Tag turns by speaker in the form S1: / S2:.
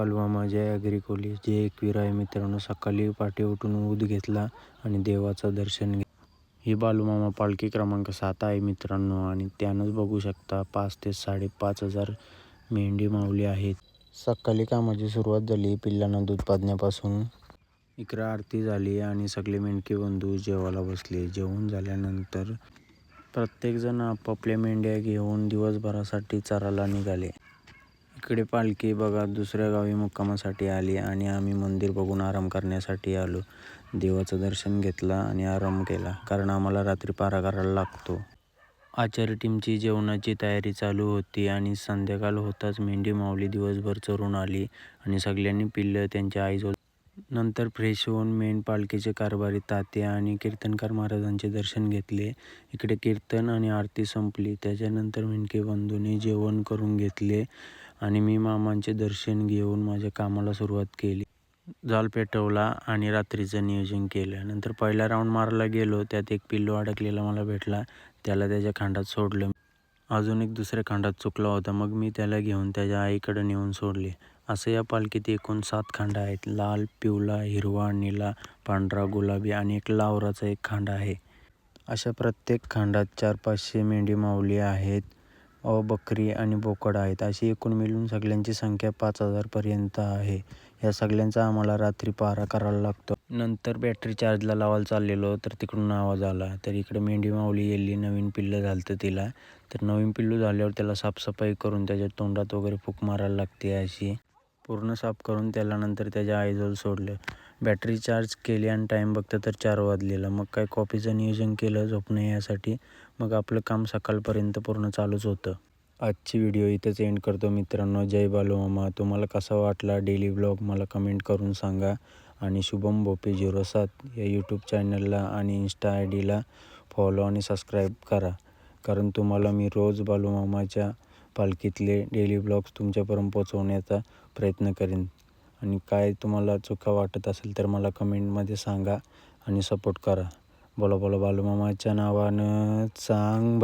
S1: बालूमामा जय अग्रिकोली जय एकवीर आहे मित्रांनो. सकाळी पहाटे उठून ऊद घेतला आणि देवाचं दर्शन घेतलं. ही बालूमामा पालखी क्रमांक 7 आहे मित्रांनो. आणि त्यानंच बघू शकता 5 ते 5,500 मेंढी माऊली आहेत. सकाळी कामाची सुरुवात झाली पिल्लांना दूध पाजण्यापासून. इकडे आरती झाली आणि सगळे मेंढके बंधू जेवायला बसले. जेवण झाल्यानंतर प्रत्येकजण आपापल्या मेंढ्या घेऊन दिवसभरासाठी चरायला निघाले. इकडे पालखी बघा दुसऱ्या गावी मुक्कामासाठी आली आणि आम्ही मंदिर बघून आराम करण्यासाठी आलो. देवाचं दर्शन घेतलं आणि आराम केला, कारण आम्हाला रात्री पारा करायला लागतो. आचार्य टीमची जेवणाची तयारी चालू होती आणि संध्याकाळ होताच मेंढी माऊली दिवसभर चरून आली आणि सगळ्यांनी पिल्लं त्यांच्या आईजवळ. नंतर फ्रेश होऊन मेन पालखीचे कारभारी तात्या आणि कीर्तनकार महाराजांचे दर्शन घेतले. इकडे कीर्तन आणि आरती संपली. त्याच्यानंतर मेंढके बंधूंनी जेवण करून घेतले आणि मी मामांचे दर्शन घेऊन माझ्या कामाला सुरुवात केली. जाल पेटवला आणि रात्रीचं नियोजन केलं. नंतर पहिला राऊंड मारायला गेलो. त्यात एक पिल्लू अडकलेला मला भेटला. त्याला त्याच्या खांडात सोडलं. अजून एक दुसऱ्या खांडात चुकला होता. मग मी त्याला घेऊन त्याच्या आईकडे नेऊन सोडले. असं या पालखीत एकूण 7 खांड आहेत. लाल, पिवळा, हिरवा, निळा, पांढरा, गुलाबी आणि एक लावराचा एक खांड आहे. अशा प्रत्येक खांडात 400-500 मेंढी माऊली आहेत. बकरी आणि बोकड आहेत. अशी एकूण मिळून सगळ्यांची संख्या 5,000 पर्यंत आहे. या सगळ्यांचा आम्हाला रात्री पारा करायला लागतो. नंतर बॅटरी चार्जला लावायला चाललेलो तर तिकडून आवाज आला. तर इकडे मेंढी माऊली गेली. नवीन पिल्लं झालतं तिला. तर नवीन पिल्लू झाल्यावर त्याला साफसफाई करून त्याच्या तोंडात वगैरे फूक मारायला लागते. अशी पूर्ण साफ करून त्याला नंतर त्याच्या आईजवळ सोडलं. बॅटरी चार्ज केली आणि टाईम बघतं तर 4 वाजलेला. मग काय कॉफीचं नियोजन केलं झोपणे यासाठी. मग आपलं काम सकाळपर्यंत पूर्ण चालूच होतं. आजची व्हिडिओ इथेच एंड करतो मित्रांनो. जय बालूमामा. तुम्हाला कसा वाटला डेली ब्लॉग मला कमेंट करून सांगा. आणि शुभम भोपे 07 या यूट्यूब चॅनलला आणि इंस्टा ID फॉलो आणि सबस्क्राईब करा, कारण तुम्हाला मी रोज बालूमामाच्या पालखीतले डेली ब्लॉग्स तुमच्यापर्यंत पोहोचवण्याचा प्रयत्न करेन. आणि काय तुम्हाला चुका वाटत असेल तर मला कमेंटमध्ये सांगा आणि सपोर्ट करा. बोला बोला बालूमामाच्या नावानं चांग भलं.